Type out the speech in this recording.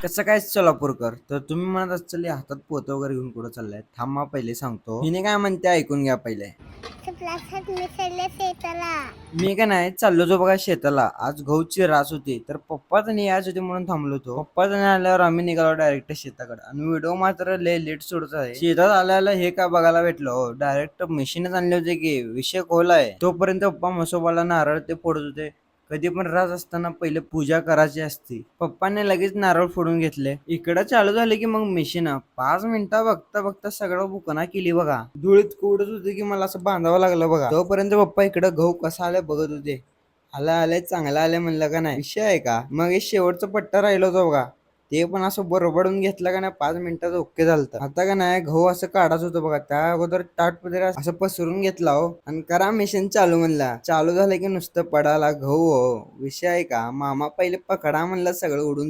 कसं काय सोलापूरकर? तर तुम्ही म्हणत असाल हातात पोतं वगैरे घेऊन कुठं चाललाय? थांबा पहिले सांगतो. हिने काय म्हणते ऐकून घ्या पहिले. मी काय नाही चाललो होतो बघा शेताला. आज गहूची रास होती तर पप्पाच नाही यायच होते म्हणून थांबलो होतो. पप्पाच नाही आल्यावर आम्ही निघालो डायरेक्ट शेताकडे आणि व्हिडिओ मात्र लय लेट सोडत आहे. शेतात आल्याला हे काय बघायला भेटलं हो, डायरेक्ट मशीनच आणले होते की विषय खोलाय. तोपर्यंत पप्पा म्हसोबाला नारळ ते फोडत होते. कधी पण राज असताना पहिले पूजा करायची असती. पप्पाने लगेच नारळ फोडून घेतले. इकडं चालू झाले की मग मिशीन 5 मिनिटं बघता बघता सगळं बुकना केली बघा. धुळीत कुडत होते की मला असं बांधावं लागलं बघा. तोपर्यंत पप्पा इकडं गहू कसा आलाय बघत होते. आलाय चांगला आलाय म्हणलं का नाही विषय आहे का. मग हे शेवटचं पट्टा राहिलं होतं बघा, ते पण असं बरोबरून घेतलं का नाही 5 मिनिटात ओके झालं. आता का नाही गहू असं काढायचं होतं बघा, त्या अगोदर ताट वगैरे असं पसरून घेतला हो आणि करा मशीन चालू म्हणला. चालू झालं की नुसतं पडाला गहू हो. विषय आहे का, मामा पहिले पकडा म्हणला सगळं उडून